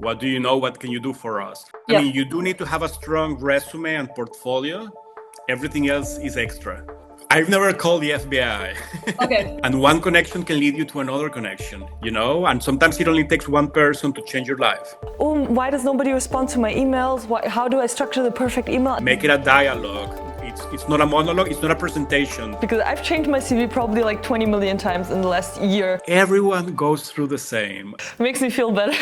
What do you know? What can you do for us? I Yep. mean, you do need to have a strong resume and portfolio. Everything else is extra. I've never called the FBI. Okay. And one connection can lead you to another connection, and sometimes it only takes one person to change your life. Why does nobody respond to my emails? How do I structure the perfect email? Make it a dialogue. It's not a monologue, it's not a presentation. Because I've changed my CV probably like 20 million times in the last year. Everyone goes through the same. It makes me feel better.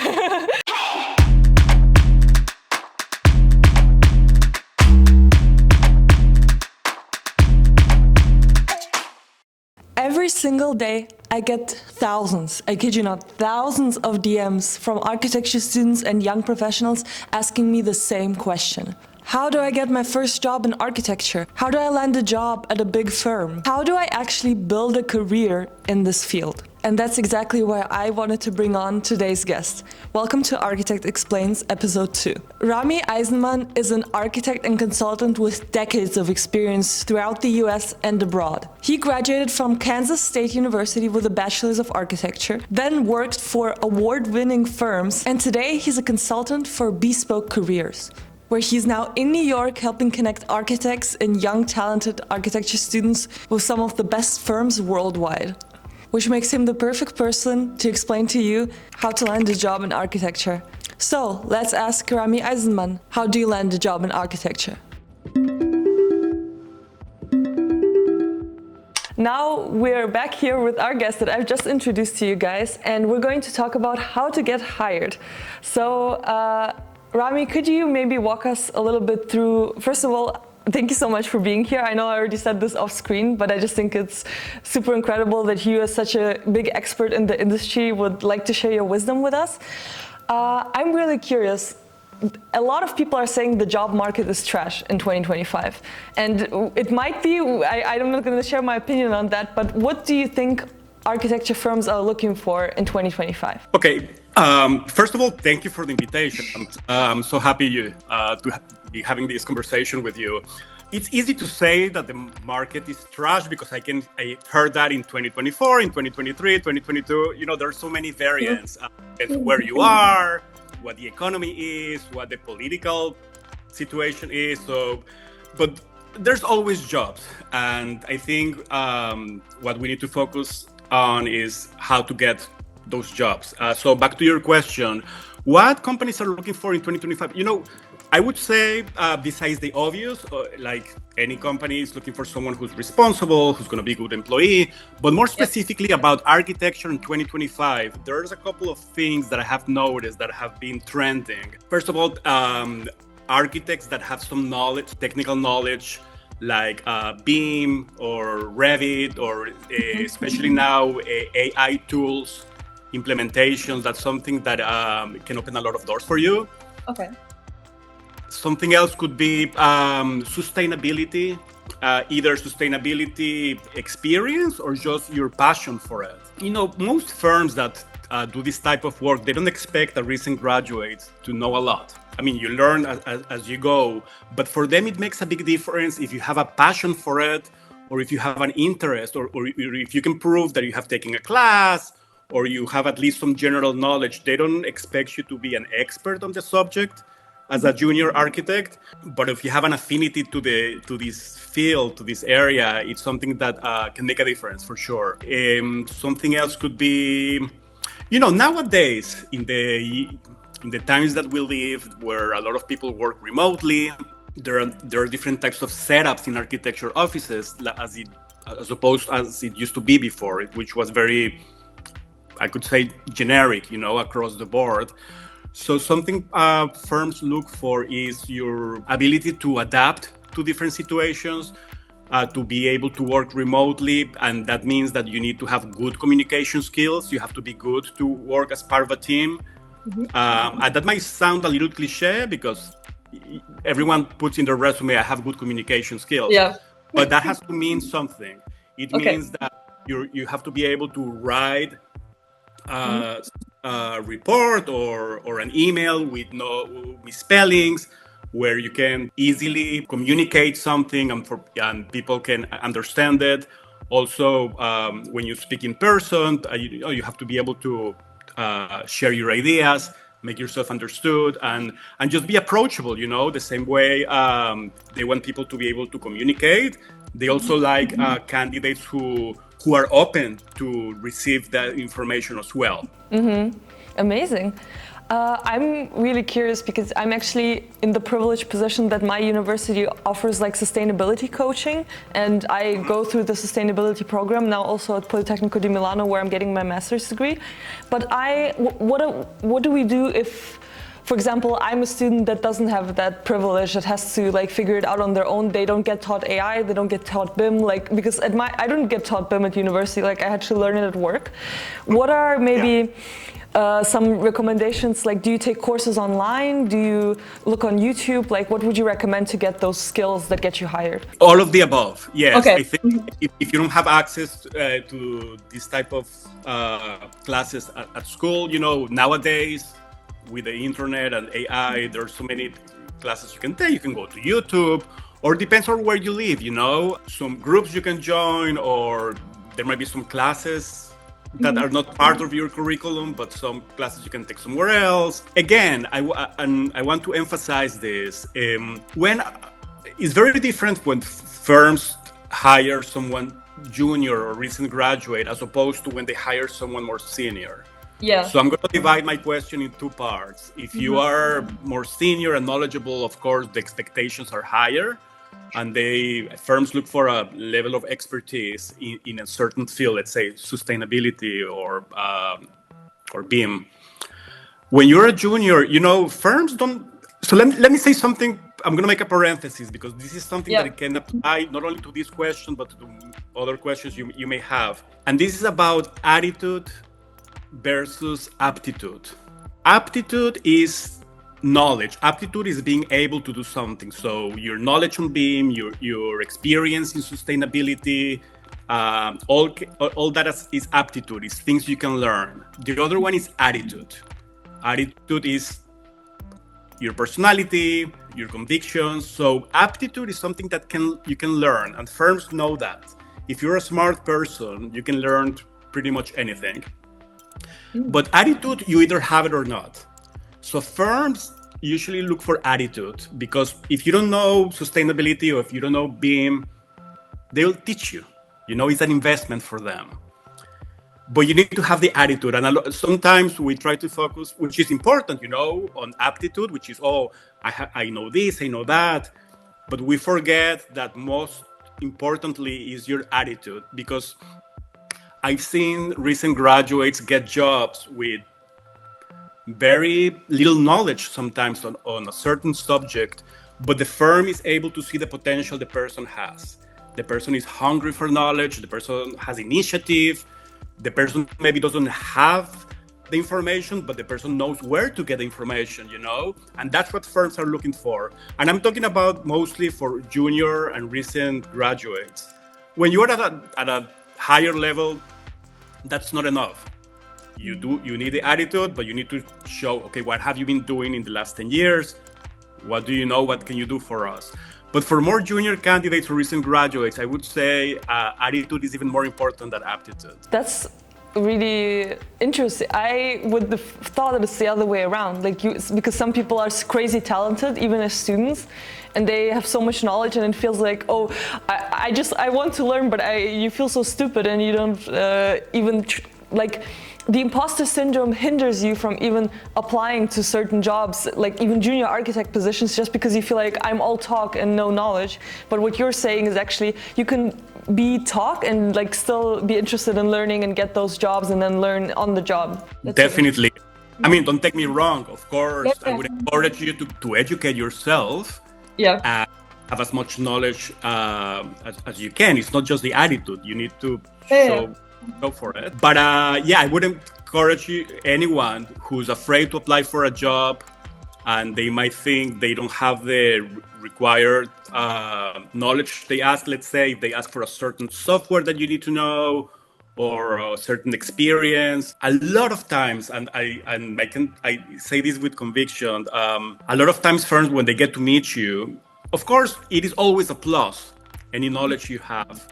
Every single day, I get thousands, I kid you not, thousands of DMs from architecture students and young professionals asking me the same question. How do I get my first job in architecture? How do I land a job at a big firm? How do I actually build a career in this field? And that's exactly why I wanted to bring on today's guest. Welcome to Architect Explains Episode 2. Rami Aizenman is an architect and consultant with decades of experience throughout the US and abroad. He graduated from Kansas State University with a Bachelor's of Architecture, then worked for award-winning firms, and today he's a consultant for Bespoke Careers, where he's now in New York helping connect architects and young talented architecture students with some of the best firms worldwide, which makes him the perfect person to explain to you how to land a job in architecture. So let's ask Rami Aizenman, how do you land a job in architecture? Now we're back here with our guest that I've just introduced to you guys, and we're going to talk about how to get hired. So, Rami, could you maybe walk us a little bit through, first of all, thank you so much for being here. I know I already said this off screen, but I just think it's super incredible that you, as such a big expert in the industry, would like to share your wisdom with us. I'm really curious. A lot of people are saying the job market is trash in 2025. And it might be, I'm not going to share my opinion on that, but what do you think architecture firms are looking for in 2025? Okay. First of all, thank you for the invitation. I'm so happy to be having this conversation with you. It's easy to say that the market is trash because I heard that in 2024, in 2023, 2022. There are so many variants. It's where you are, what the economy is, what the political situation is. But there's always jobs, and I think what we need to focus on is how to get those jobs. So back to your question, what companies are looking for in 2025? I would say, besides the obvious, like any company is looking for someone who's responsible, who's going to be a good employee, but more specifically about architecture in 2025, there's a couple of things that I have noticed that have been trending. First of all, architects that have some knowledge, technical knowledge, like Beam or Revit, or especially now AI tools, implementations. That's something that can open a lot of doors for you. Okay. Something else could be sustainability, either sustainability experience or just your passion for it. Most firms that do this type of work, they don't expect a recent graduate to know a lot. I mean, you learn as you go, but for them, it makes a big difference if you have a passion for it, or if you have an interest, or if you can prove that you have taken a class, or you have at least some general knowledge. They don't expect you to be an expert on the subject as a junior architect, but if you have an affinity to this field, to this area, it's something that can make a difference for sure. Something else could be, nowadays in the times that we live, where a lot of people work remotely, there are different types of setups in architecture offices, as opposed as it used to be before, which was very, I could say, generic, across the board. So something firms look for is your ability to adapt to different situations, to be able to work remotely. And that means that you need to have good communication skills. You have to be good to work as part of a team. And that might sound a little cliche because everyone puts in their resume, I have good communication skills. Yeah. But that has to mean something. It means that you have to be able to write a report or an email with no misspellings, where you can easily communicate something and people can understand it. Also, when you speak in person, you have to be able to share your ideas. make yourself understood, and just be approachable. The same way they want people to be able to communicate. They also like candidates who are open to receive that information as well. Amazing. I'm really curious because I'm actually in the privileged position that my university offers like sustainability coaching, and I go through the sustainability program now also at Politecnico di Milano, where I'm getting my master's degree. But what do we do if, for example, I'm a student that doesn't have that privilege, that has to like figure it out on their own? They don't get taught AI, they don't get taught BIM, like, because I don't get taught BIM at university, like I had to learn it at work. What are maybe some recommendations? Like, do you take courses online? Do you look on YouTube? Like, what would you recommend to get those skills that get you hired? All of the above, yes. Okay. I think if you don't have access to this type of classes at school, nowadays with the internet and AI, there's so many classes you can take. You can go to YouTube, or depends on where you live, some groups you can join, or there might be some classes that are not part of your curriculum, but some classes you can take somewhere else. Again, I want to emphasize this. When it's very different when firms hire someone junior or recent graduate as opposed to when they hire someone more senior. Yeah. So I'm going to divide my question in two parts. If you are more senior and knowledgeable, of course, the expectations are higher, and firms look for a level of expertise in a certain field, let's say sustainability or BIM. When you're a junior, firms don't. So let me say something. I'm going to make a parenthesis because this is something that can apply not only to this question, but to other questions you may have. And this is about attitude versus aptitude. Aptitude is knowledge. Aptitude is being able to do something. So your knowledge on BIM, your experience in sustainability, all that is aptitude, is things you can learn. The other one is attitude. Attitude is your personality, your convictions. So aptitude is something that you can learn, and firms know that. If you're a smart person, you can learn pretty much anything. But attitude, you either have it or not. So firms usually look for attitude, because if you don't know sustainability or if you don't know BIM, they'll teach you. It's an investment for them. But you need to have the attitude. And sometimes we try to focus, which is important, on aptitude, which is, I know this, I know that. But we forget that most importantly is your attitude, because I've seen recent graduates get jobs with very little knowledge sometimes on a certain subject, but the firm is able to see the potential the person has. The person is hungry for knowledge, the person has initiative, the person maybe doesn't have the information, but the person knows where to get the information, and that's what firms are looking for. And I'm talking about mostly for junior and recent graduates. When you're at a higher level, that's not enough. You need the attitude, but you need to show, okay, what have you been doing in the last 10 years? What do you know? What can you do for us? But for more junior candidates or recent graduates, I would say attitude is even more important than aptitude. That's really interesting. I would have thought that it's the other way around, because some people are crazy talented, even as students, and they have so much knowledge, and it feels like, I want to learn, but you feel so stupid, and you don't even the imposter syndrome hinders you from even applying to certain jobs, like even junior architect positions, just because you feel like I'm all talk and no knowledge. But what you're saying is actually you can be talk and still be interested in learning and get those jobs and then learn on the job. Definitely. I mean, don't take me wrong. Of course, I would encourage you to educate yourself. Yeah. Have as much knowledge as you can. It's not just the attitude. You need to go for it. But I would encourage anyone who's afraid to apply for a job and they might think they don't have the required knowledge. Let's say they ask for a certain software that you need to know or a certain experience. A lot of times, and I say this with conviction, a lot of times firms, when they get to meet you, of course, it is always a plus, any knowledge you have.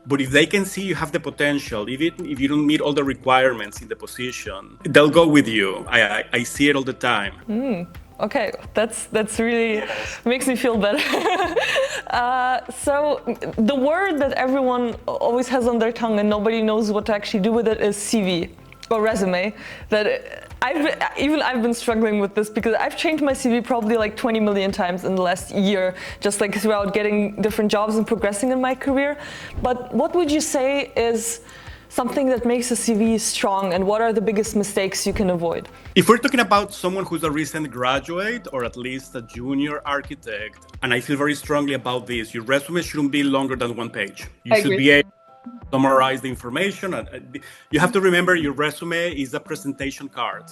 But if they can see you have the potential, even if you don't meet all the requirements in the position, they'll go with you. I see it all the time. Okay, that's really makes me feel better. So the word that everyone always has on their tongue and nobody knows what to actually do with it is CV or resume. That I've been struggling with this because I've changed my CV probably like 20 million times in the last year, just like throughout getting different jobs and progressing in my career. But what would you say is something that makes a CV strong, and what are the biggest mistakes you can avoid? If we're talking about someone who's a recent graduate or at least a junior architect, and I feel very strongly about this, your resume shouldn't be longer than one page. You should be able to summarize the information. And you have to remember your resume is a presentation card.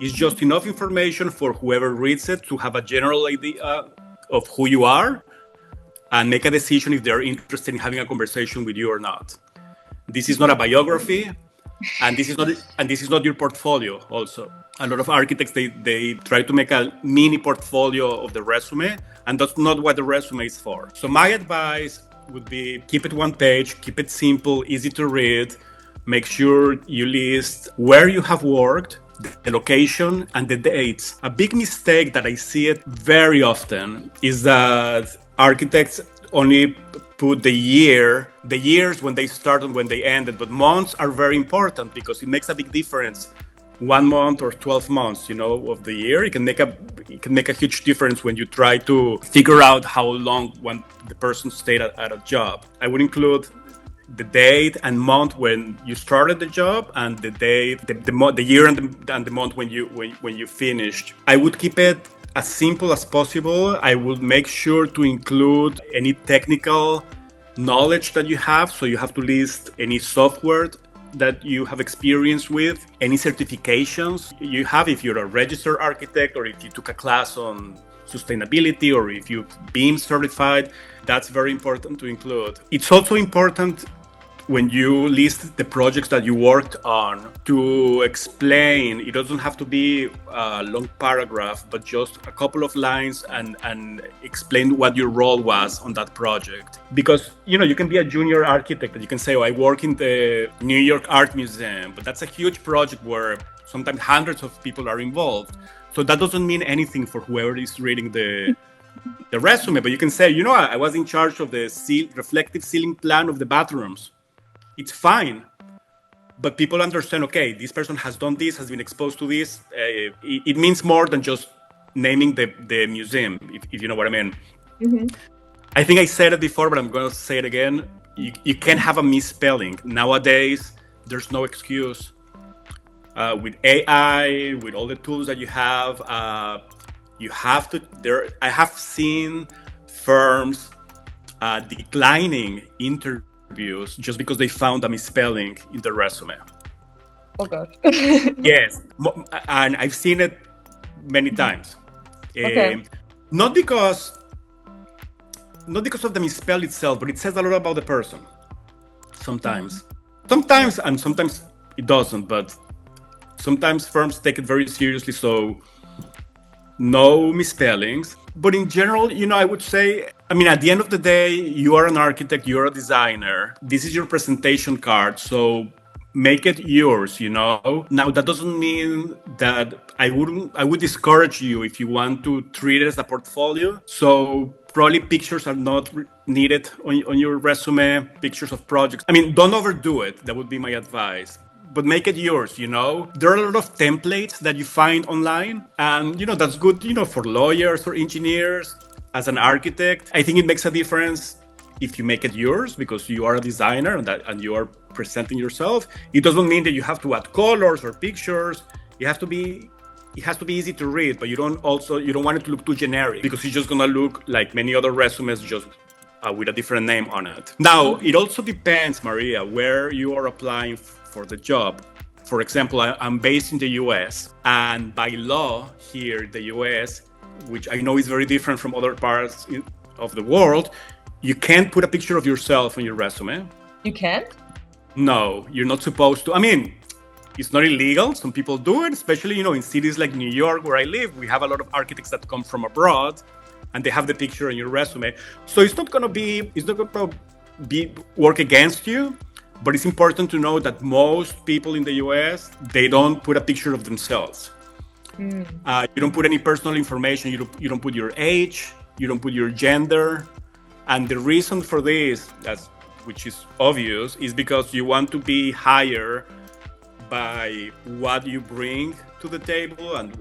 It's just enough information for whoever reads it to have a general idea of who you are and make a decision if they're interested in having a conversation with you or not. This is not a biography, and this is not your portfolio. Also, a lot of architects they try to make a mini portfolio of the resume, and that's not what the resume is for. So my advice would be keep it one page, keep it simple, easy to read. Make sure you list where you have worked, the location, and the dates. A big mistake that I see it very often is that architects only put the years when they started and when they ended, but months are very important because it makes a big difference. 1 month or 12 months, of the year, it can make a huge difference when you try to figure out how long the person stayed at a job. I would include the date and month when you started the job, and the date, the year and the month when you finished. I would keep it as simple as possible. I would make sure to include any technical knowledge that you have. So you have to list any software that you have experience with, any certifications you have if you're a registered architect, or if you took a class on sustainability, or if you've been certified. That's very important to include. It's also important when you list the projects that you worked on to explain. It doesn't have to be a long paragraph, but just a couple of lines and explain what your role was on that project. Because, you can be a junior architect and you can say, I work in the New York Art Museum, but that's a huge project where sometimes hundreds of people are involved. So that doesn't mean anything for whoever is reading the resume, but you can say, I was in charge of the reflective ceiling plan of the bathrooms. It's fine, but people understand, okay, this person has done this, has been exposed to this. It means more than just naming the museum, if you know what I mean. Mm-hmm. I think I said it before, but I'm going to say it again. You can't have a misspelling. Nowadays, there's no excuse. With AI, with all the tools that you have to. I have seen firms declining interviews just because they found a misspelling in the resume. Oh God. Yes, and I've seen it many times. Okay. Not because of the misspell itself, but it says a lot about the person. Sometimes it doesn't, but sometimes firms take it very seriously, so no misspellings. But in general, I would say, at the end of the day, you are an architect, you're a designer. This is your presentation card, so make it yours, Now, that doesn't mean that I would discourage you if you want to treat it as a portfolio. So probably pictures are not needed on your resume, pictures of projects. Don't overdo it. That would be my advice. But make it yours, There are a lot of templates that you find online, and, that's good, for lawyers or engineers. As an architect, I think it makes a difference if you make it yours because you are a designer and you are presenting yourself. It doesn't mean that you have to add colors or pictures. It has to be easy to read, but you don't want it to look too generic because it's just going to look like many other resumes, just with a different name on it. Now, it also depends, Maria, where you are applying for the job. For example, I'm based in the US, and by law here in the US, which I know is very different from other parts of the world, you can't put a picture of yourself on your resume. You can't? No, you're not supposed to. It's not illegal. Some people do it, especially, in cities like New York, where I live. We have a lot of architects that come from abroad, and they have the picture on your resume. So it's not going to work against you. But it's important to know that most people in the US, they don't put a picture of themselves. You don't put any personal information. You don't put your age. You don't put your gender. And the reason for this, which is obvious, is because you want to be hired by what you bring to the table and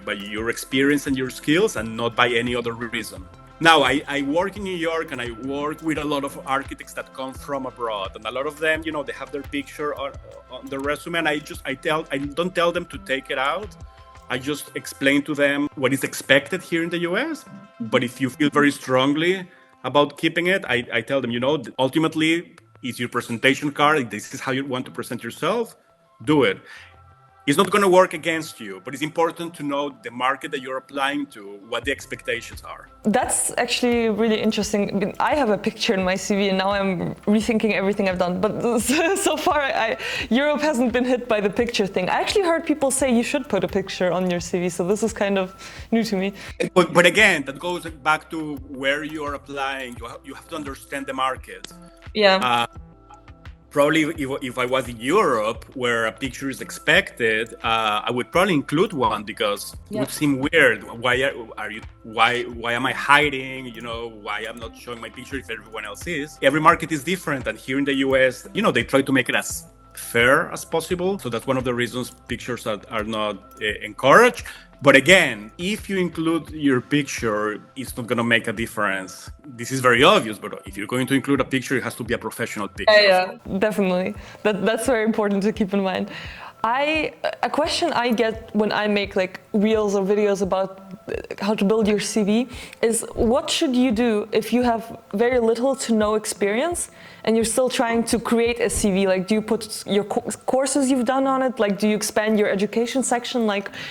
by your experience and your skills, and not by any other reason. Now, I work in New York, and I work with a lot of architects that come from abroad, and a lot of them, they have their picture on the resume, and I don't tell them to take it out. I just explain to them what is expected here in the US. But if you feel very strongly about keeping it, I tell them, ultimately, it's your presentation card. This is how you want to present yourself. Do it. It's not going to work against you, but it's important to know the market that you're applying to, what the expectations are. That's actually really interesting. I have a picture in my CV, and now I'm rethinking everything I've done. But so far, Europe hasn't been hit by the picture thing. I actually heard people say you should put a picture on your CV, so this is kind of new to me. But again, that goes back to where you're applying. You have to understand the market. Yeah. Probably if I was in Europe where a picture is expected, I would probably include one, because it would seem weird. Why am I hiding? Why I'm not showing my picture if everyone else is? Every market is different, and here in the US, they try to make it as fair as possible. So that's one of the reasons pictures are not encouraged. But again, if you include your picture, it's not going to make a difference. This is very obvious, but if you're going to include a picture, it has to be a professional picture. Yeah, definitely. That's very important to keep in mind. A question I get when I make reels or videos about how to build your CV is, what should you do if you have very little to no experience and you're still trying to create a CV? Do you put your courses you've done on it? Do you expand your education section?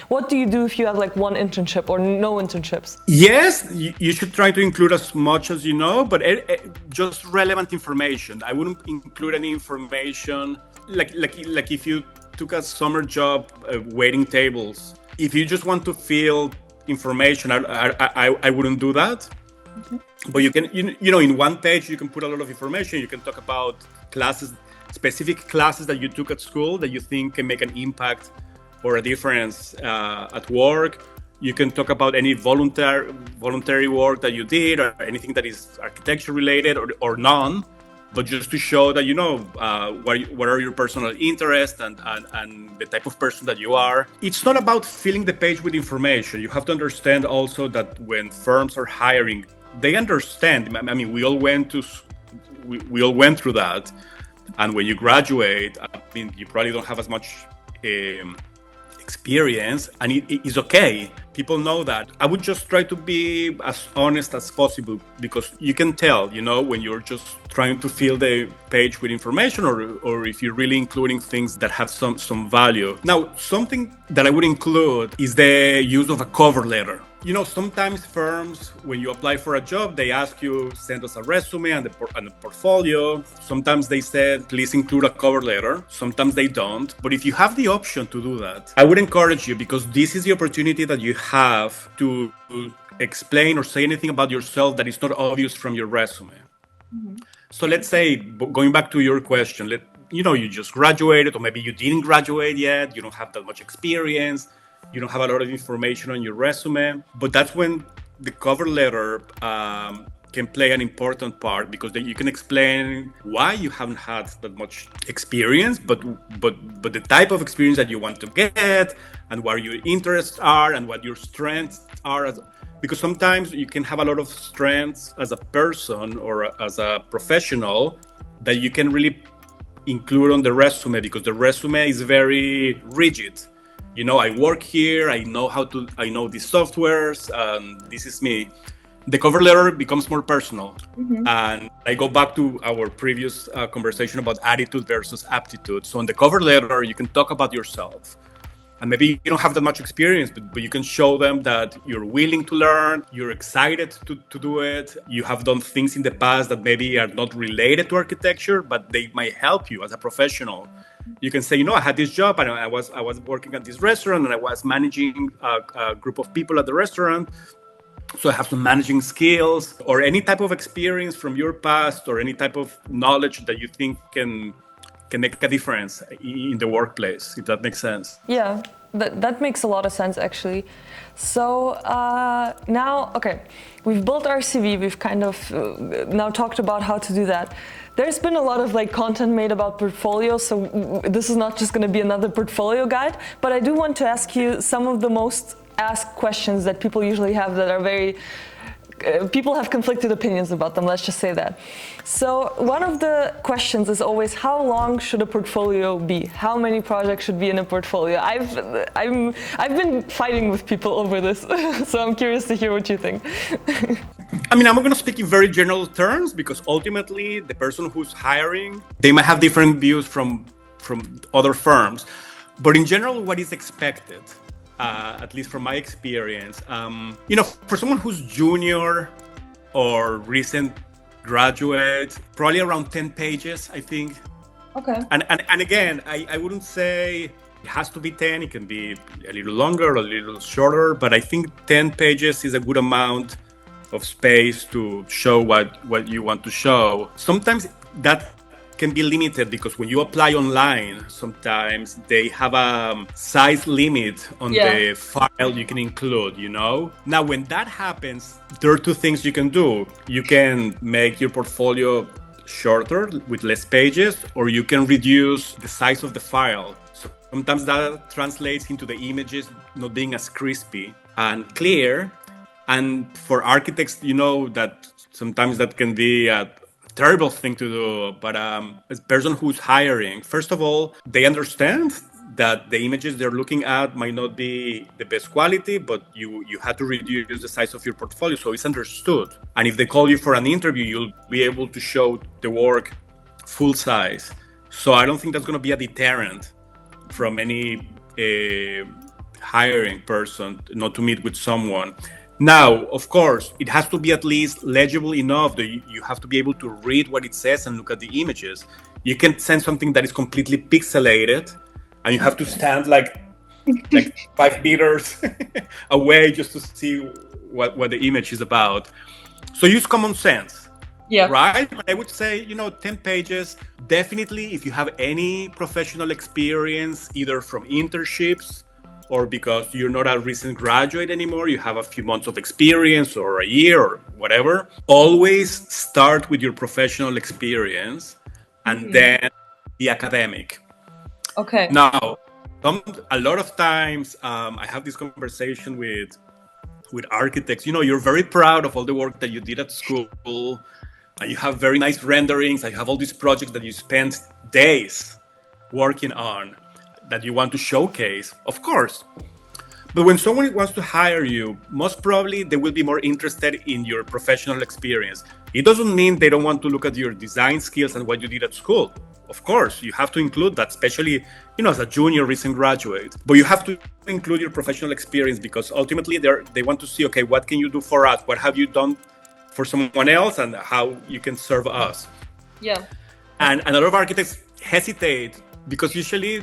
What do you do if you have one internship or no internships? Yes, you should try to include as much as you know, but just relevant information. I wouldn't include any information like if you took a summer job waiting tables. If you just want to fill information, I wouldn't do that. Mm-hmm. But you can, in one page, you can put a lot of information. You can talk about classes, specific classes that you took at school that you think can make an impact or a difference at work. You can talk about any voluntary work that you did, or anything that is architecture related or none. But just to show that what are your personal interests and the type of person that you are. It's not about filling the page with information. You have to understand also that when firms are hiring, they understand. I mean, we all went through that. And when you graduate, you probably don't have as much experience, and it is okay. People know that. I would just try to be as honest as possible, because you can tell, when you're just trying to fill the page with information, or if you're really including things that have some value. Now, something that I would include is the use of a cover letter. Sometimes firms, when you apply for a job, they ask you, send us a resume and a portfolio. Sometimes they said, please include a cover letter. Sometimes they don't. But if you have the option to do that, I would encourage you, because this is the opportunity that you have to explain or say anything about yourself that is not obvious from your resume. Mm-hmm. So let's say, going back to your question, you just graduated, or maybe you didn't graduate yet, you don't have that much experience, you don't have a lot of information on your resume, but that's when the cover letter can play an important part, because then you can explain why you haven't had that much experience, but the type of experience that you want to get, and where your interests are, and what your strengths are. Because sometimes you can have a lot of strengths as a person or as a professional that you can really include on the resume, because the resume is very rigid. I work here, I know these softwares, and this is me. The cover letter becomes more personal. Mm-hmm. And I go back to our previous conversation about attitude versus aptitude. So on the cover letter, you can talk about yourself. And maybe you don't have that much experience, but you can show them that you're willing to learn, you're excited to do it. You have done things in the past that maybe are not related to architecture, but they might help you as a professional. You can say, I had this job, and I was working at this restaurant, and I was managing a group of people at the restaurant. So I have some managing skills or any type of experience from your past or any type of knowledge that you think can make a difference in the workplace, if that makes sense. Yeah, that makes a lot of sense actually. So now, okay, we've built our CV, we've kind of now talked about how to do that. There's been a lot of like content made about portfolios, so this is not just going to be another portfolio guide, but I do want to ask you some of the most asked questions that people usually have that are very people have conflicted opinions about them, let's just say that. So one of the questions is always, how long should a portfolio be? How many projects should be in a portfolio? I've been fighting with people over this, so I'm curious to hear what you think. I mean, I'm going to speak in very general terms because ultimately the person who's hiring, they might have different views from other firms. But in general, what is expected? At least from my experience, for someone who's junior or recent graduate, probably around 10 pages, I think. Okay. And again, I wouldn't say it has to be 10. It can be a little longer, a little shorter, but I think 10 pages is a good amount of space to show what you want to show. Sometimes that can be limited because when you apply online, sometimes they have a size limit on the file you can include, Now, when that happens, there are two things you can do. You can make your portfolio shorter with less pages, or you can reduce the size of the file. So sometimes that translates into the images not being as crispy and clear. And for architects, that sometimes that can be a terrible thing to do, but as a person who's hiring, first of all, they understand that the images they're looking at might not be the best quality, but you had to reduce the size of your portfolio, so it's understood. And if they call you for an interview, you'll be able to show the work full size. So I don't think that's going to be a deterrent from any hiring person not to meet with someone. Now, of course, it has to be at least legible enough that you have to be able to read what it says and look at the images. You can send something that is completely pixelated and you have to stand like 5 meters away just to see what the image is about. So use common sense, right? But I would say, 10 pages, definitely if you have any professional experience, either from internships or because you're not a recent graduate anymore, you have a few months of experience or a year or whatever, always start with your professional experience and then the academic. Okay. Now, a lot of times I have this conversation with architects. You're very proud of all the work that you did at school. You have very nice renderings. You have all these projects that you spent days working on that you want to showcase, of course. But when someone wants to hire you, most probably they will be more interested in your professional experience. It doesn't mean they don't want to look at your design skills and what you did at school. Of course, you have to include that, especially, as a junior recent graduate. But you have to include your professional experience because ultimately they want to see, okay, what can you do for us? What have you done for someone else and how you can serve us? Yeah. And a lot of architects hesitate because usually,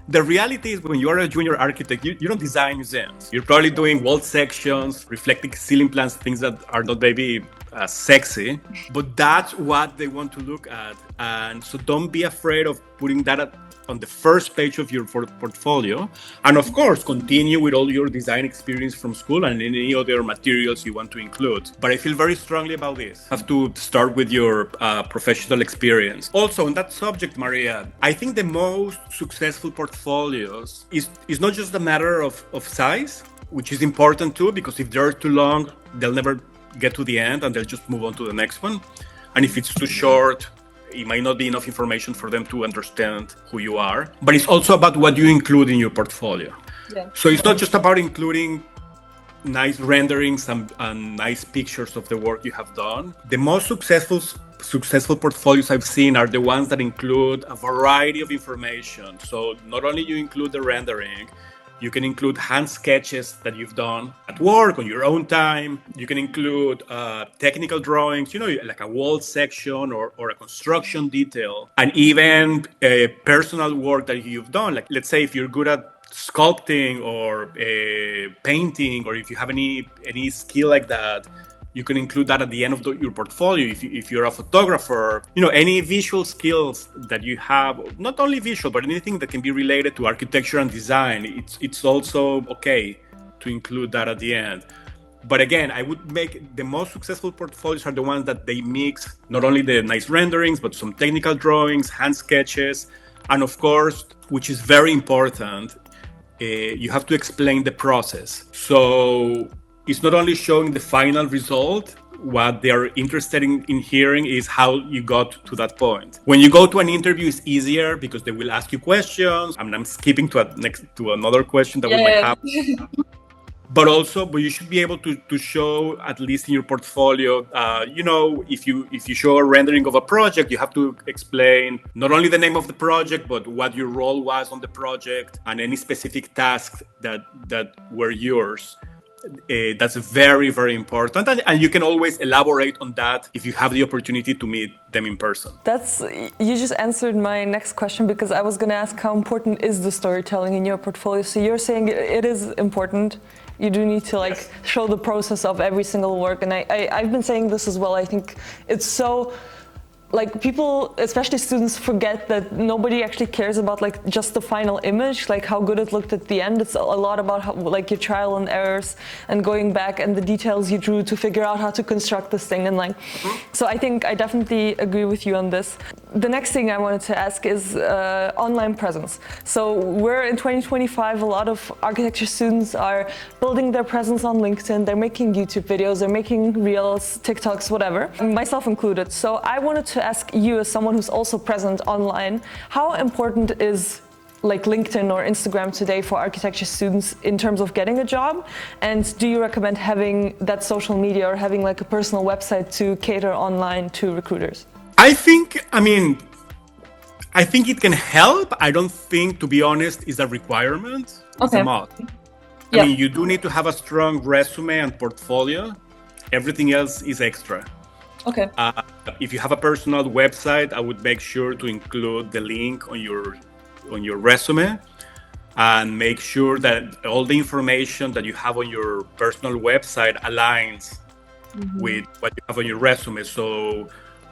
the reality is when you're a junior architect, you don't design museums. You're probably doing wall sections, reflecting ceiling plans, things that are not maybe sexy, but that's what they want to look at. And so don't be afraid of putting that on the first page of your portfolio. And of course, continue with all your design experience from school and any other materials you want to include. But I feel very strongly about this. You have to start with your professional experience. Also, on that subject, Maria, I think the most successful portfolios is not just a matter of size, which is important too, because if they're too long, they'll never get to the end and they'll just move on to the next one. And if it's too short, it might not be enough information for them to understand who you are. But it's also about what you include in your portfolio. Yeah. So it's not just about including nice renderings and nice pictures of the work you have done. The most successful portfolios I've seen are the ones that include a variety of information. So not only you include the rendering, you can include hand sketches that you've done at work on your own time. You can include technical drawings, like a wall section or a construction detail, and even personal work that you've done. Like, let's say if you're good at sculpting or painting, or if you have any skill like that, you can include that at the end of your portfolio. If you're a photographer, any visual skills that you have, not only visual, but anything that can be related to architecture and design, it's also okay to include that at the end. But again, I would make the most successful portfolios are the ones that they mix not only the nice renderings, but some technical drawings, hand sketches, and of course, which is very important, you have to explain the process. So it's not only showing the final result. What they're interested in hearing is how you got to that point. When you go to an interview, it's easier because they will ask you questions. I'm skipping to another question that we might have. But you should be able to show, at least in your portfolio, if you show a rendering of a project, you have to explain not only the name of the project, but what your role was on the project and any specific tasks that were yours. That's very, very important. And you can always elaborate on that if you have the opportunity to meet them in person. You just answered my next question, because I was going to ask how important is the storytelling in your portfolio. So you're saying it is important. You do need to show the process of every single work. And I've been saying this as well. I think it's so... people, especially students, forget that nobody actually cares about just the final image, how good it looked at the end. It's a lot about how, your trial and errors and going back and the details you drew to figure out how to construct this thing. And so I think I definitely agree with you on this. The next thing I wanted to ask is online presence. So we're in 2025. A lot of architecture students are building their presence on LinkedIn. They're making YouTube videos. They're making reels, TikToks, whatever, myself included. So I wanted to ask you, as someone who's also present online, how important is LinkedIn or Instagram today for architecture students in terms of getting a job? And do you recommend having that social media or having a personal website to cater online to recruiters? I think it can help. I don't think, to be honest, is a requirement. It's a must. I mean, you do need to have a strong resume and portfolio. Everything else is extra. Okay. If you have a personal website, I would make sure to include the link on your resume, and make sure that all the information that you have on your personal website aligns with what you have on your resume. So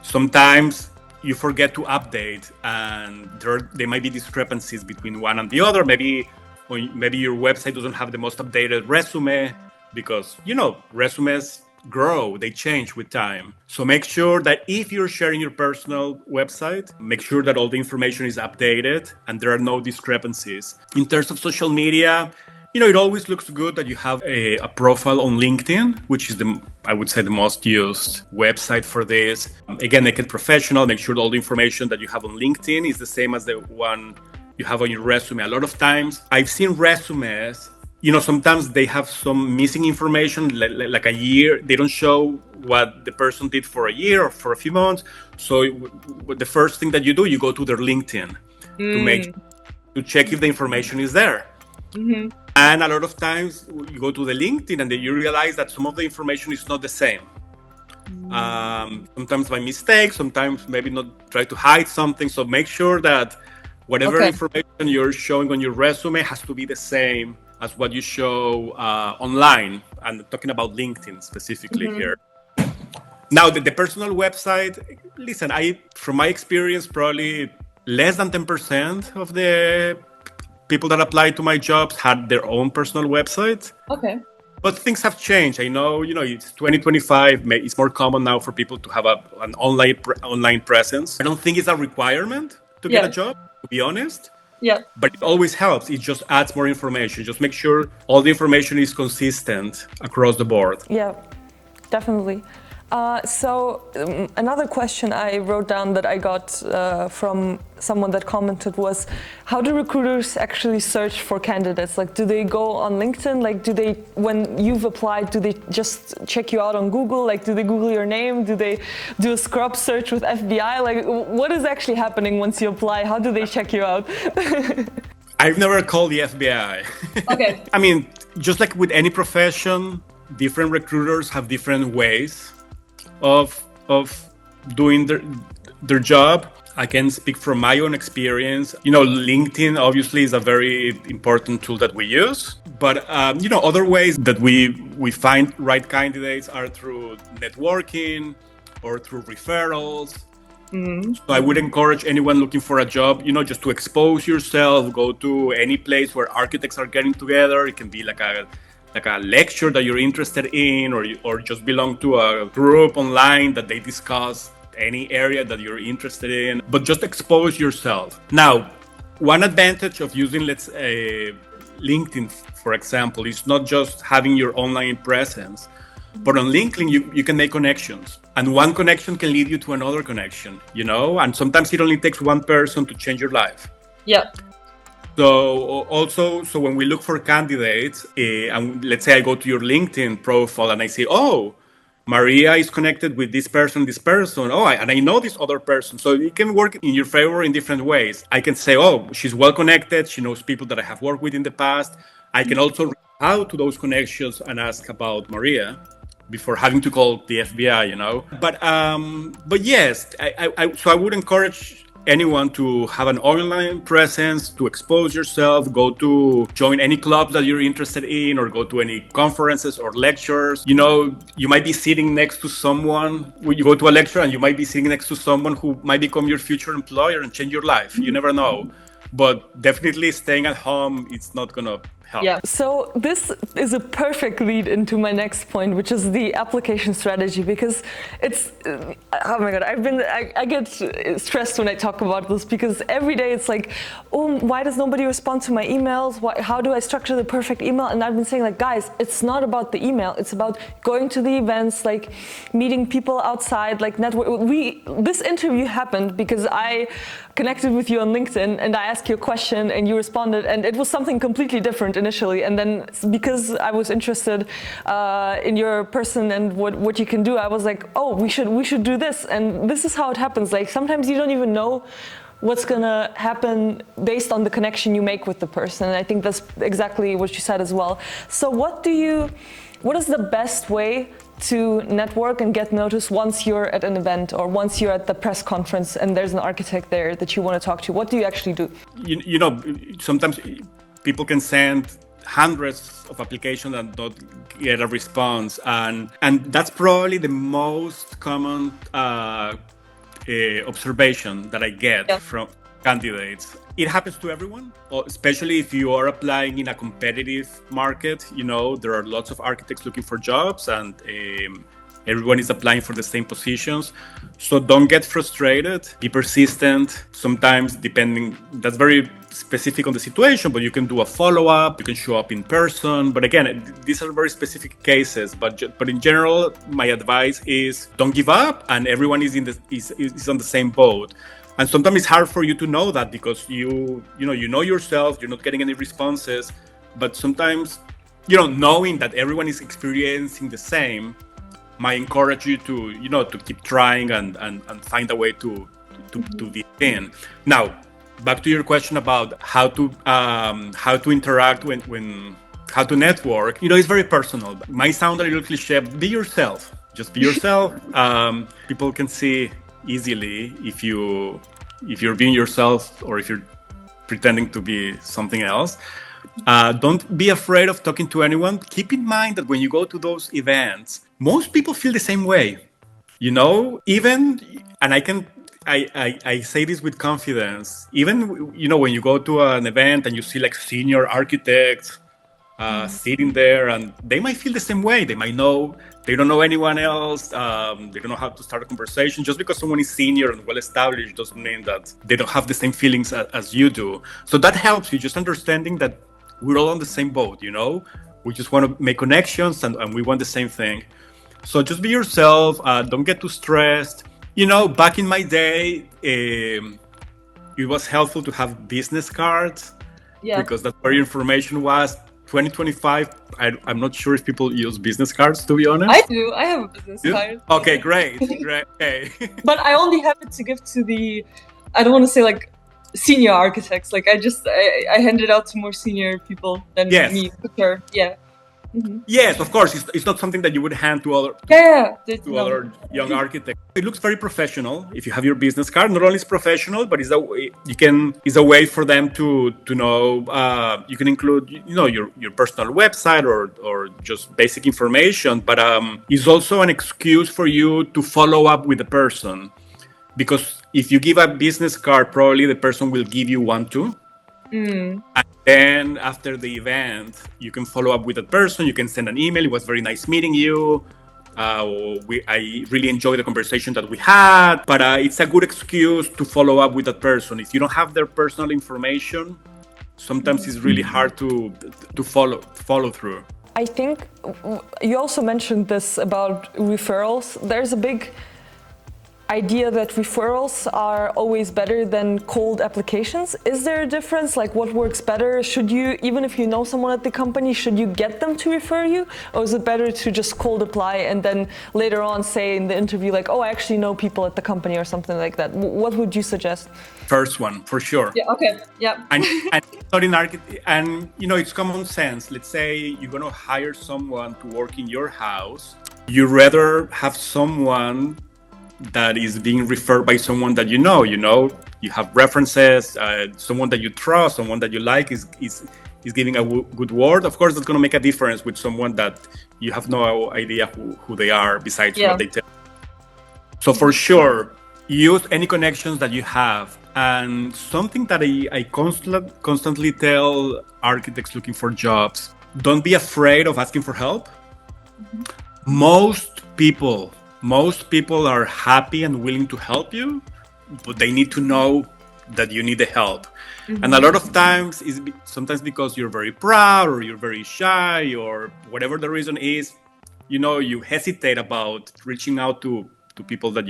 sometimes you forget to update, and there might be discrepancies between one and the other. Maybe your website doesn't have the most updated resume, because resumes grow, they change with time. So make sure that if you're sharing your personal website, make sure that all the information is updated and there are no discrepancies. In terms of social media, it always looks good that you have a profile on LinkedIn, which is I would say the most used website for this. Again, make it professional. Make sure all the information that you have on LinkedIn is the same as the one you have on your resume. A lot of times I've seen resumes, sometimes they have some missing information, like a year. They don't show what the person did for a year or for a few months. So the first thing that you do, you go to their LinkedIn to check if the information is there. Mm-hmm. And a lot of times you go to the LinkedIn and then you realize that some of the information is not the same. Sometimes by mistake, sometimes maybe not try to hide something. So make sure that whatever information you're showing on your resume has to be the same as what you show online. I'm talking about LinkedIn specifically here. Now, the personal website, listen, from my experience, probably less than 10% of the people that applied to my jobs had their own personal website. Okay. But things have changed. I know, it's 2025. It's more common now for people to have an online presence. I don't think it's a requirement to get a job, to be honest. Yeah. But it always helps. It just adds more information. Just make sure all the information is consistent across the board. Yeah, definitely. So another question I wrote down that I got from someone that commented was, how do recruiters actually search for candidates? Do they go on LinkedIn? When you've applied, do they just check you out on Google? Do they Google your name? Do they do a scrub search with FBI? What is actually happening once you apply? How do they check you out? I've never called the FBI. Okay. I mean, just like with any profession, different recruiters have different ways of doing their job. I can speak from my own experience. LinkedIn obviously is a very important tool that we use. But, other ways that we find right candidates are through networking or through referrals. So I would encourage anyone looking for a job, just to expose yourself, go to any place where architects are getting together. It can be like a lecture that you're interested in, or just belong to a group online that they discuss any area that you're interested in, but just expose yourself. Now, one advantage of using, let's say, LinkedIn, for example, is not just having your online presence, but on LinkedIn, you can make connections. And one connection can lead you to another connection, and sometimes it only takes one person to change your life. Yeah. So when we look for candidates, and let's say I go to your LinkedIn profile and I say, oh, Maria is connected with this person. And I know this other person. So it can work in your favor in different ways. I can say, oh, she's well connected. She knows people that I have worked with in the past. I can also reach out to those connections and ask about Maria before having to call the FBI, But yes, I would encourage anyone to have an online presence, to expose yourself, go to join any clubs that you're interested in, or go to any conferences or lectures. You might be sitting next to someone when you go to a lecture, and you might be sitting next to someone who might become your future employer and change your life. You never know. But definitely staying at home, it's not going to help. Yeah. So this is a perfect lead into my next point, which is the application strategy, because it's, oh my God, I get stressed when I talk about this, because every day it's like, oh, why does nobody respond to my emails? How do I structure the perfect email? And I've been saying, like, guys, it's not about the email. It's about going to the events, like meeting people outside, like network. This interview happened because I connected with you on LinkedIn and I asked you a question and you responded, and it was something completely different initially. And then because I was interested in your person and what you can do, I was like, oh, we should do this. And this is how it happens. Like sometimes you don't even know what's gonna happen based on the connection you make with the person. And I think that's exactly what you said as well. So what is the best way to network and get noticed once you're at an event or once you're at the press conference and there's an architect there that you want to talk to? What do you actually do? Sometimes people can send hundreds of applications and not get a response, and that's probably the most common observation that I get from candidates. It happens to everyone, especially if you are applying in a competitive market. There are lots of architects looking for jobs, and everyone is applying for the same positions. So don't get frustrated, be persistent. Sometimes that's very specific on the situation, but you can do a follow-up, you can show up in person. But again, these are very specific cases. But in general, my advice is don't give up, and everyone is is on the same boat. And sometimes it's hard for you to know that, because you know yourself, you're not getting any responses. But sometimes, knowing that everyone is experiencing the same might encourage you to keep trying and find a way to be in. Now, back to your question about how to interact how to network. It's very personal. It might sound a little cliche. Be yourself. Just be yourself. People can see easily if you're being yourself or if you're pretending to be something else. Don't be afraid of talking to anyone. Keep in mind that when you go to those events, most people feel the same way. Even, and I say this with confidence, even when you go to an event and you see like senior architects sitting there, and they might feel the same way. They don't know anyone else. They don't know how to start a conversation. Just because someone is senior and well established doesn't mean that they don't have the same feelings as you do. So that helps you, just understanding that we're all on the same boat. We just want to make connections, and we want the same thing. So just be yourself. Don't get too stressed. Back in my day, it was helpful to have business cards, because that's where your information was. 2025, I'm not sure if people use business cards, to be honest. I do. I have a business card. Okay, great. Okay. But I only have it to give to I don't want to say like senior architects. Like I hand it out to more senior people than me, for sure. Yeah. Yes, of course, it's not something that you would hand to other No. other young architects. It looks very professional. If you have your business card, not only is professional, but it's a way it's a way for them to know. You can include your personal website or just basic information, but it's also an excuse for you to follow up with the person, because if you give a business card, probably the person will give you one too. And then after the event, you can follow up with that person. You can send an email. It was very nice meeting you. I really enjoyed the conversation that we had. But it's a good excuse to follow up with that person. If you don't have their personal information, sometimes it's really hard to follow through. I think you also mentioned this about referrals. There's a big idea that referrals are always better than cold applications. Is there a difference? Like, what works better? Should you, even if you know someone at the company, should you get them to refer you? Or is it better to just cold apply and then later on say in the interview, like, oh, I actually know people at the company or something like that? What would you suggest? First one, for sure. Yeah, okay, yeah. And not in architect, and it's common sense. Let's say you're going to hire someone to work in your house. You rather have someone that is being referred by someone that you have references, someone that you trust, someone that you like is giving a good word. Of course, that's going to make a difference with someone that you have no idea who they are besides what they tell. So for sure, use any connections that you have. And something that I constantly tell architects looking for jobs: don't be afraid of asking for help. Most people are happy and willing to help you, but they need to know that you need the help. And a lot of times is sometimes because you're very proud or you're very shy or whatever the reason is, you hesitate about reaching out to people that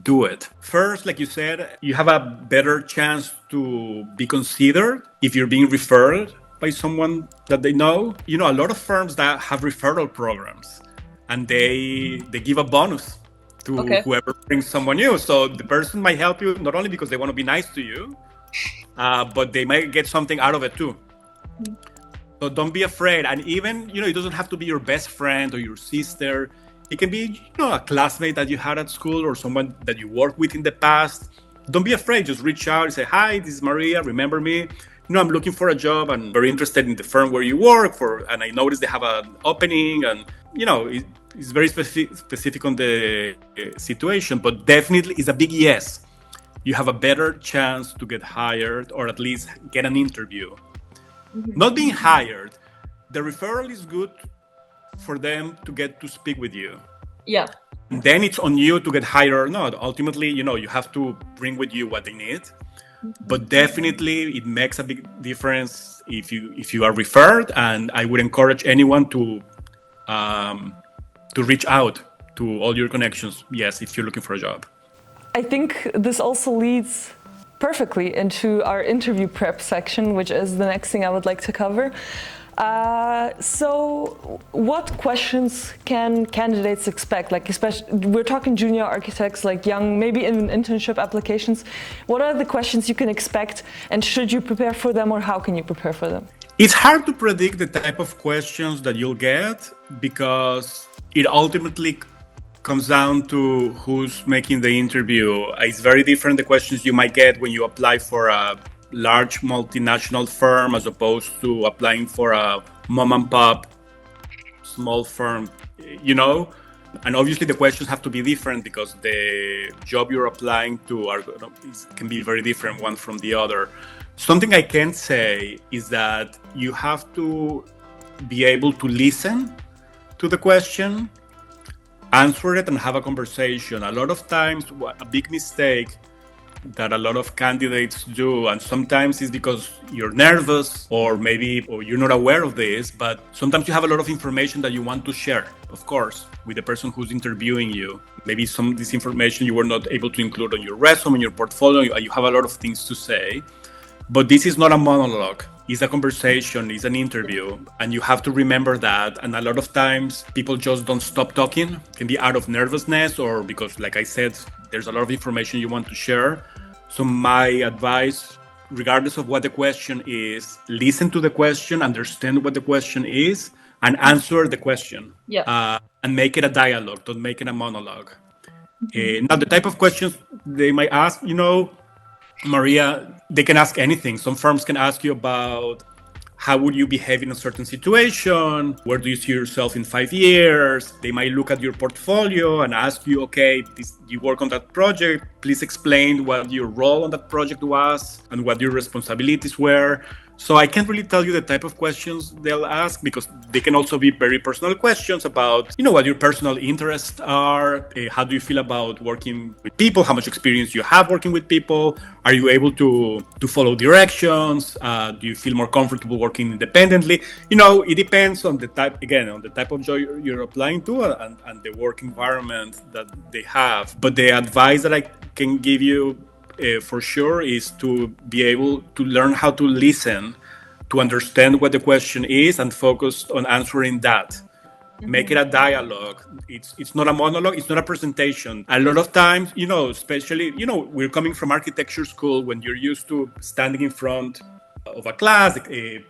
do it. First, like you said, you have a better chance to be considered if you're being referred by someone that they know. A lot of firms that have referral programs, and they give a bonus to whoever brings someone new. So the person might help you not only because they want to be nice to you, but they might get something out of it too. So don't be afraid. And even, it doesn't have to be your best friend or your sister. It can be, a classmate that you had at school or someone that you worked with in the past. Don't be afraid. Just reach out and say, hi, this is Maria. Remember me? I'm looking for a job. I'm very interested in the firm where you work and I noticed they have an opening, and it's very specific on the situation, but definitely it's a big yes. You have a better chance to get hired or at least get an interview. Not being hired, the referral is good for them to get to speak with you. Yeah. Then it's on you to get hired or not. Ultimately, you have to bring with you what they need. But definitely it makes a big difference if you are referred, and I would encourage anyone to reach out to all your connections, yes, if you're looking for a job. I think this also leads perfectly into our interview prep section, which is the next thing I would like to cover. So what questions can candidates expect? Like, especially, we're talking junior architects, like young, maybe in internship applications. What are the questions you can expect, and should you prepare for them, or how can you prepare for them? It's hard to predict the type of questions that you'll get because it ultimately comes down to who's making the interview. It's very different, the questions you might get when you apply for a large multinational firm as opposed to applying for a mom and pop small firm, and obviously the questions have to be different because the job you're applying to can be very different one from the other. Something I can say is that you have to be able to listen to the question, answer it, and have a conversation. A lot of times, a big mistake that a lot of candidates do, and sometimes it's because you're nervous or you're not aware of this, but sometimes you have a lot of information that you want to share, of course, with the person who's interviewing you. Maybe some of this information you were not able to include on your resume, in your portfolio. You have a lot of things to say, but this is not a monologue. It's a conversation, it's an interview, and you have to remember that. And a lot of times people just don't stop talking. It can be out of nervousness or because, like I said, there's a lot of information you want to share. So my advice regardless of what the question is, listen to the question, understand what the question is, and answer the question. Yeah. And make it a dialogue, don't make it a monologue. Now, the type of questions they might ask, Maria, they can ask anything. Some firms can ask you about how would you behave in a certain situation? Where do you see yourself in 5 years? They might look at your portfolio and ask you, okay, you work on that project. Please explain what your role on that project was and what your responsibilities were. So I can't really tell you the type of questions they'll ask, because they can also be very personal questions about, what your personal interests are. How do you feel about working with people? How much experience you have working with people? Are you able to follow directions? Do you feel more comfortable working independently? It depends on the type of job you're applying to and the work environment that they have. But the advice that I can give you for sure is to be able to learn how to listen, to understand what the question is, and focus on answering that. Make it a dialogue. It's not a monologue. It's not a presentation. A lot of times, especially, we're coming from architecture school, when you're used to standing in front of a class,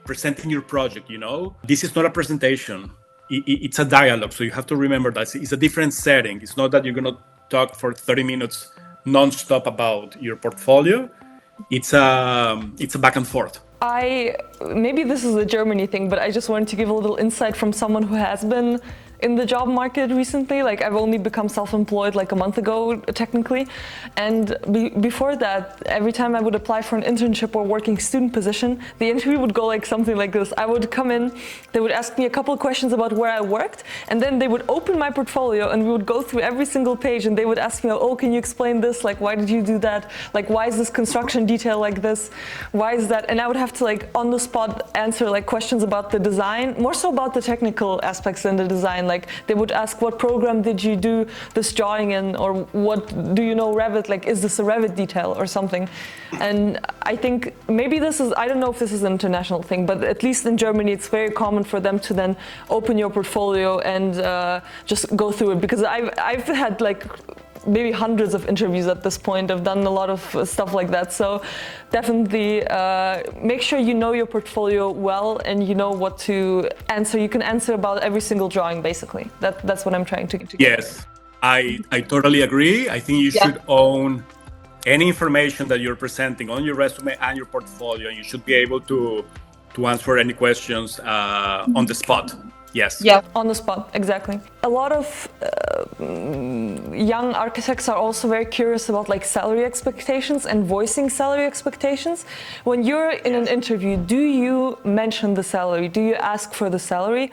presenting your project, This is not a presentation. It's a dialogue. So you have to remember that it's a different setting. It's not that you're going to talk for 30 minutes non-stop about your portfolio. It's a back and forth. Maybe this is a Germany thing, but I just wanted to give a little insight from someone who has been in the job market recently. Like, I've only become self-employed like a month ago, technically. And before that, every time I would apply for an internship or working student position, the interview would go like something like this. I would come in, they would ask me a couple of questions about where I worked, and then they would open my portfolio and we would go through every single page, and they would ask me, oh, can you explain this? Like, why did you do that? Like, why is this construction detail like this? Why is that? And I would have to, like, on the spot answer like questions about the design, more so about the technical aspects than the design. Like, they would ask, what program did you do this drawing in, or what do you know Revit? Like, is this a Revit detail or something? And I think maybe I don't know if this is an international thing, but at least in Germany, it's very common for them to then open your portfolio and just go through it. Because I've had like maybe hundreds of interviews at this point. I've done a lot of stuff like that. So definitely make sure you know your portfolio well and you know what to answer. You can answer about every single drawing, basically. That's what I'm trying to get. Yes, I totally agree. I think you should own any information that you're presenting on your resume and your portfolio. You should be able to answer any questions on the spot. Yes. Yeah, on the spot, exactly. A lot of young architects are also very curious about like salary expectations and voicing salary expectations. When you're in an interview, do you mention the salary? Do you ask for the salary?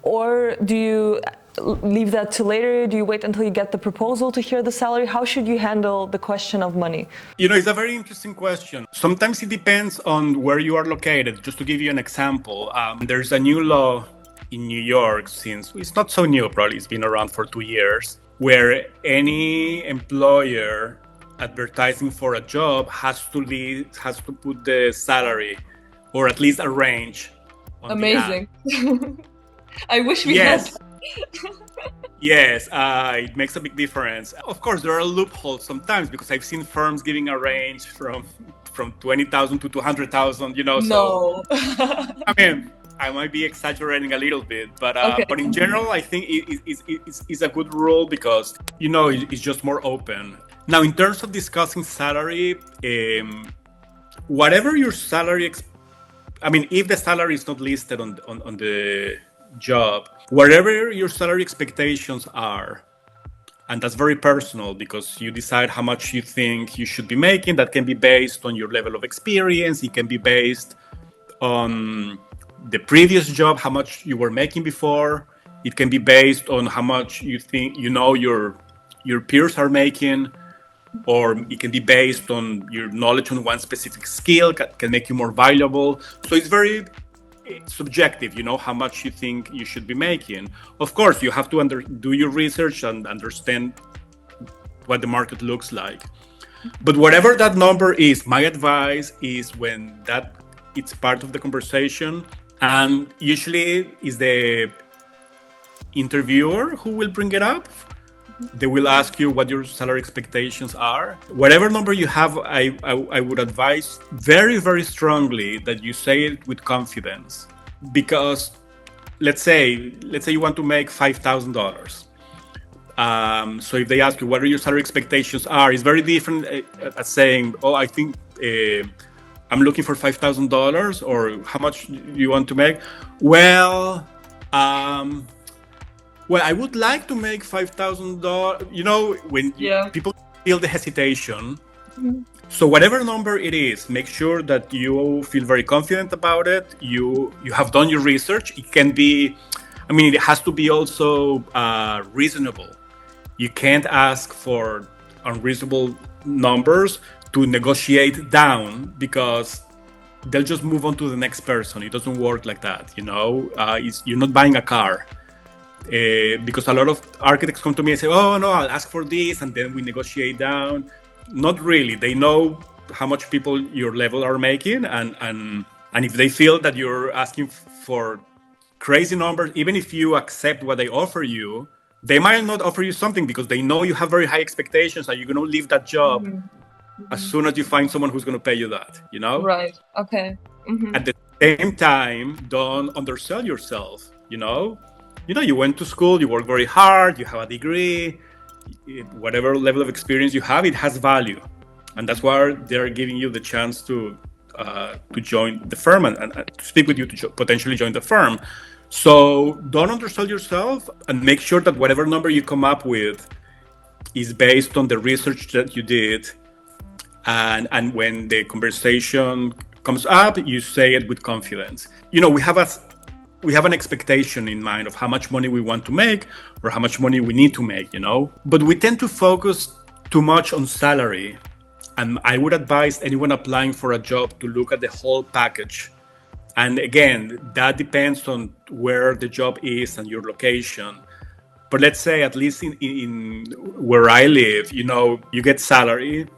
Or do you leave that to later? Do you wait until you get the proposal to hear the salary? How should you handle the question of money? It's a very interesting question. Sometimes it depends on where you are located. Just to give you an example, there's a new law in New York, since it's not so new, probably it's been around for 2 years, where any employer advertising for a job has to put the salary, or at least a range on Amazing. the ad. I wish we had. Yes, it makes a big difference. Of course, there are loopholes sometimes, because I've seen firms giving a range from 20,000 to 200,000. No. So I mean, I might be exaggerating a little bit, but in general, I think it's a good rule, because it's just more open. Now, in terms of discussing salary, whatever your salary, if the salary is not listed on the job, whatever your salary expectations are, and that's very personal, because you decide how much you think you should be making. That can be based on your level of experience. It can be based on the previous job, how much you were making before. It can be based on how much you think your peers are making, or it can be based on your knowledge on one specific skill can make you more valuable. So it's very subjective, how much you think you should be making. Of course, you have to do your research and understand what the market looks like. But whatever that number is, my advice is, when it's part of the conversation, and usually is the interviewer who will bring it up, They will ask you what your salary expectations are. Whatever number you have, I would advise very, very strongly that you say it with confidence. Because let's say you want to make $5,000. So if they ask you what are your salary expectations are, it's very different as saying, oh, I think I'm looking for $5,000, or how much you want to make. Well, I would like to make $5,000. You know, when people feel the hesitation. So whatever number it is, make sure that you feel very confident about it. You have done your research. It can be, I mean, it has to be also reasonable. You can't ask for unreasonable numbers to negotiate down, because they'll just move on to the next person. It doesn't work like that, you know. You're not buying a car. Because a lot of architects come to me and say, oh, no, I'll ask for this, and then we negotiate down. Not really. They know how much people your level are making, and if they feel that you're asking for crazy numbers, even if you accept what they offer you, they might not offer you something because they know you have very high expectations and you're going to leave that job as soon as you find someone who's going to pay you that, you know? Right. Okay. At the same time, don't undersell yourself, you know? You went to school, you work very hard, you have a degree, whatever level of experience you have, it has value. And that's why they're giving you the chance to join the firm and to speak with you to potentially join the firm. So don't undersell yourself, and make sure that whatever number you come up with is based on the research that you did. And when the conversation comes up, you say it with confidence. You know, we have an expectation in mind of how much money we want to make or how much money we need to make, you know, but we tend to focus too much on salary. And I would advise anyone applying for a job to look at the whole package. And again, that depends on where the job is and your location. But let's say, at least in where I live, you know, you get salary,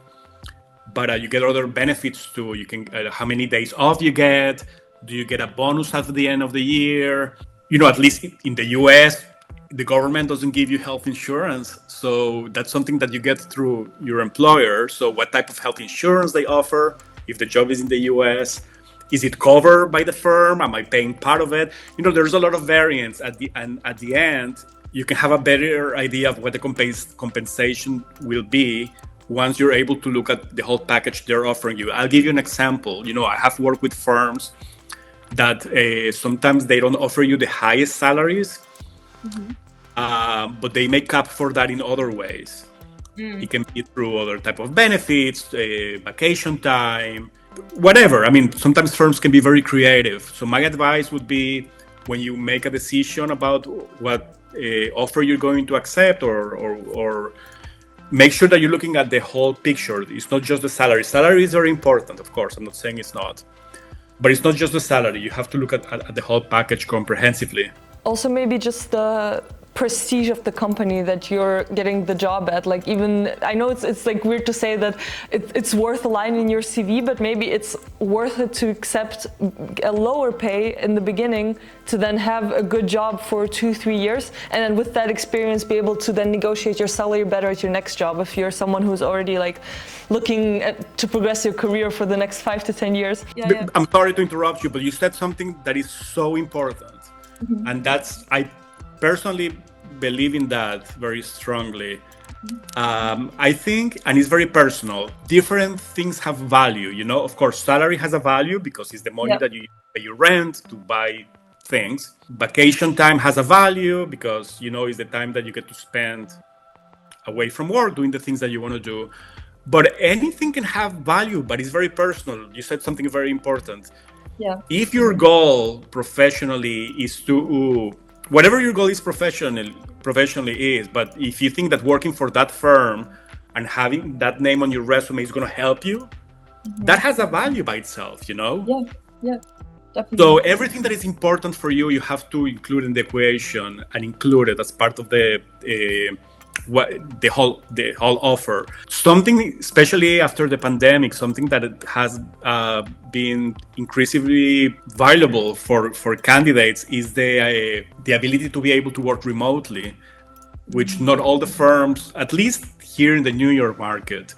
but you get other benefits too. You can, how many days off you get? Do you get a bonus at the end of the year? You know, at least in the US, the government doesn't give you health insurance. So that's something that you get through your employer. So what type of health insurance they offer, if the job is in the US, is it covered by the firm? Am I paying part of it? You know, there's a lot of variance at the end. You can have a better idea of what the compensation will be once you're able to look at the whole package they're offering you. I'll give you an example. You know, I have worked with firms that sometimes they don't offer you the highest salaries, but they make up for that in other ways. It can be through other type of benefits, vacation time, whatever. I mean, sometimes firms can be very creative. So my advice would be, when you make a decision about what offer you're going to accept, or make sure that you're looking at the whole picture. It's not just the salary. Salary is very important, of course. I'm not saying it's not. But it's not just the salary. You have to look at the whole package comprehensively. Also, maybe just the prestige of the company that you're getting the job at. Like, even, I know it's like weird to say that it's worth a line in your CV, but maybe it's worth it to accept a lower pay in the beginning to then have a good job for 2-3 years, and then with that experience be able to then negotiate your salary better at your next job, if you're someone who's already like looking to progress your career for the next 5 to 10 years. Yeah. I'm sorry to interrupt you, but you said something that is so important. And that's, I personally believe in that very strongly. I think, and it's very personal, different things have value. You know, of course, salary has a value because it's the money that you pay your rent to buy things. Vacation time has a value because, you know, it's the time that you get to spend away from work doing the things that you want to do. But anything can have value, but it's very personal. You said something very important. Yeah. If your goal professionally is to, whatever your goal is professionally is, but if you think that working for that firm and having that name on your resume is going to help you, that has a value by itself, you know? Yeah, definitely. So everything that is important for you, you have to include in the equation and include it as part of the whole offer. Something, especially after the pandemic, something that it has been increasingly valuable for candidates is the ability to be able to work remotely. which not all the firms, at least here in the New York market,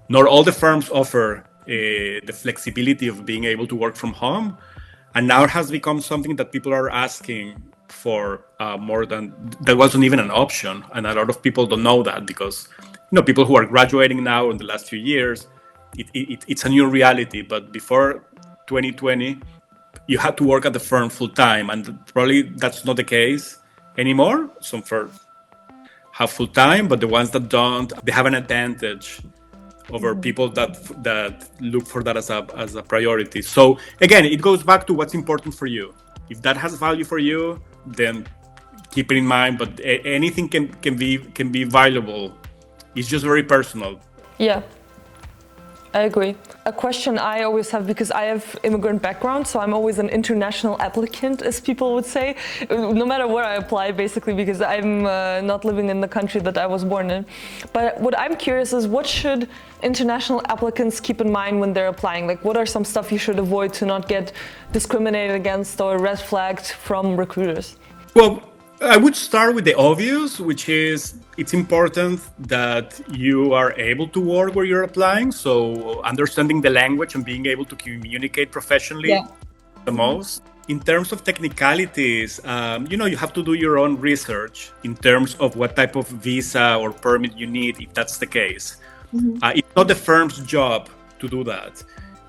not all the firms offer the flexibility of being able to work from home. And now it has become something that people are asking for more than that wasn't even an option. And a lot of people don't know that because, people who are graduating now in the last few years, it's a new reality. But before 2020, you had to work at the firm full time. And probably that's not the case anymore. Some firms have full time, but the ones that don't, they have an advantage over people that look for that as a priority. So again, it goes back to what's important for you. If that has value for you, then keep it in mind. But anything can be valuable. It's just very personal. Yeah, I agree. A question I always have, because I have immigrant background, so I'm always an international applicant, as people would say, no matter where I apply, basically, because I'm not living in the country that I was born in. But what I'm curious is, what should international applicants keep in mind when they're applying? Like, what are some stuff you should avoid to not get discriminated against or red flagged from recruiters? Well, I would start with the obvious, which is it's important that you are able to work where you're applying. So understanding the language and being able to communicate professionally the most. In terms of technicalities, you have to do your own research in terms of what type of visa or permit you need, if that's the case. It's not the firm's job to do that.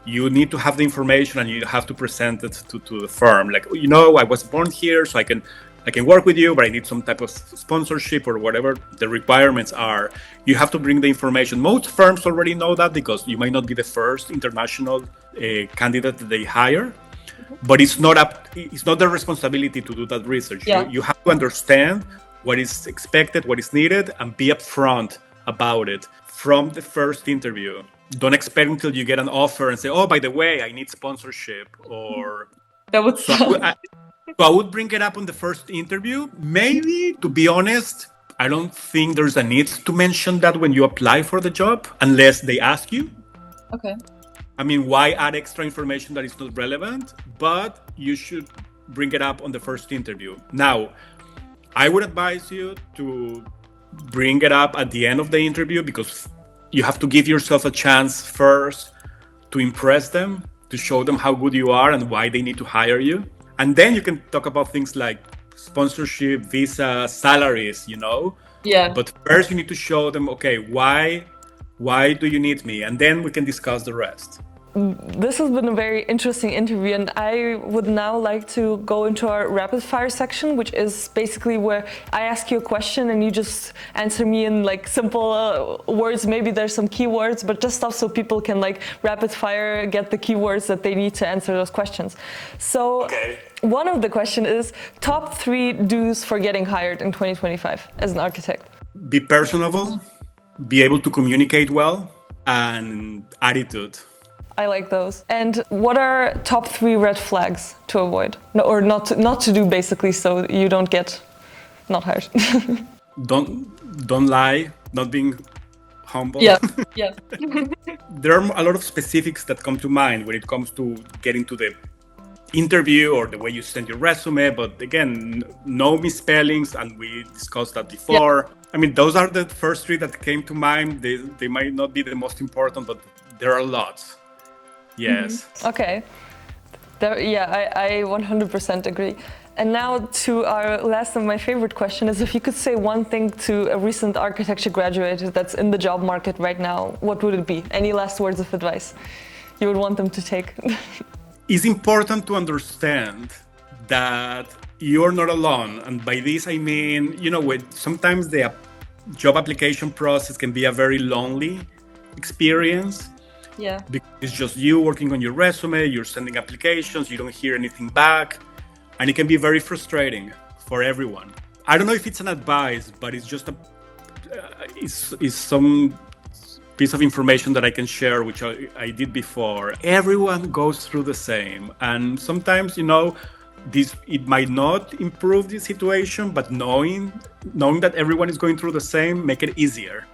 You need to have the information and you have to present it to the firm. Like, I was born here, so I can work with you, but I need some type of sponsorship or whatever the requirements are. You have to bring the information. Most firms already know that because you might not be the first international candidate that they hire, but it's not their responsibility to do that research. Yeah. You have to understand what is expected, what is needed, and be upfront about it from the first interview. Don't expect until you get an offer and say, oh, by the way, I need sponsorship or... That would sound... So I would bring it up on the first interview. Maybe, to be honest, I don't think there's a need to mention that when you apply for the job, unless they ask you. Okay. I mean, why add extra information that is not relevant? But you should bring it up on the first interview. Now, I would advise you to bring it up at the end of the interview because you have to give yourself a chance first to impress them, to show them how good you are and why they need to hire you. And then you can talk about things like sponsorship, visa, salaries, Yeah. But first you need to show them, okay, why do you need me? And then we can discuss the rest. This has been a very interesting interview, and I would now like to go into our rapid fire section, which is basically where I ask you a question and you just answer me in like simple words. Maybe there's some keywords, but just stuff so people can like rapid fire get the keywords that they need to answer those questions. So One of the question is top 3 do's for getting hired in 2025 as an architect. Be personable, be able to communicate well, and attitude. I like those. And what are top 3 red flags to avoid? No, or not to do, basically, so you don't get not hired. Don't lie, not being humble. Yeah. There are a lot of specifics that come to mind when it comes to getting to the interview or the way you send your resume. But again, no misspellings, and we discussed that before. Yeah. I mean, those are the first 3 that came to mind. They might not be the most important, but there are lots. Yes. Okay. I 100% agree. And now to our last and my favorite question is, if you could say one thing to a recent architecture graduate that's in the job market right now, what would it be? Any last words of advice you would want them to take? It's important to understand that you're not alone. And by this, I mean, sometimes the job application process can be a very lonely experience. Yeah. Because it's just you working on your resume, you're sending applications, you don't hear anything back. And it can be very frustrating for everyone. I don't know if it's an advice, but it's just it's some piece of information that I can share, which I did before. Everyone goes through the same. And sometimes, it might not improve the situation, but knowing that everyone is going through the same, make it easier.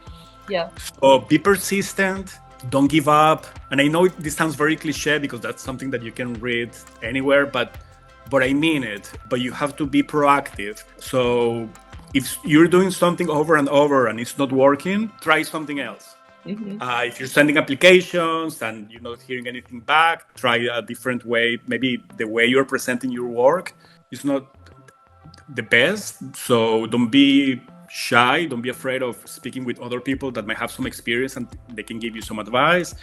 Yeah. So be persistent. Don't give up. And I know this sounds very cliche because that's something that you can read anywhere, but I mean it. But you have to be proactive. So if you're doing something over and over and it's not working, try something else. If you're sending applications and you're not hearing anything back, try a different way. Maybe the way you're presenting your work is not the best. So don't be shy. Don't be afraid of speaking with other people that might have some experience and they can give you some advice.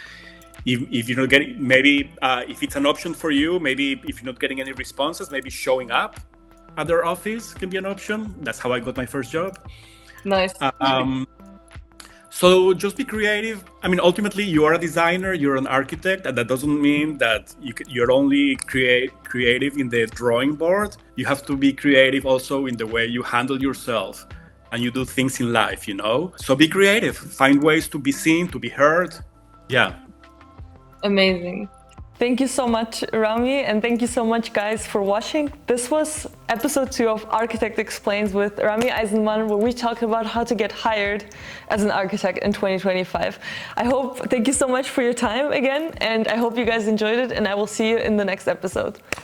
If you're not getting, maybe if it's an option for you, maybe if you're not getting any responses, maybe showing up at their office can be an option. That's how I got my first job. Nice. So just be creative. I mean, ultimately, you are a designer, you're an architect, and that doesn't mean that you're only creative in the drawing board. You have to be creative also in the way you handle yourself and you do things in life, you know? So be creative, find ways to be seen, to be heard. Yeah. Amazing. Thank you so much, Rami, and thank you so much, guys, for watching. This was episode 2 of Architect Explains with Rami Aizenman, where we talked about how to get hired as an architect in 2025. Thank you so much for your time again, and I hope you guys enjoyed it, and I will see you in the next episode.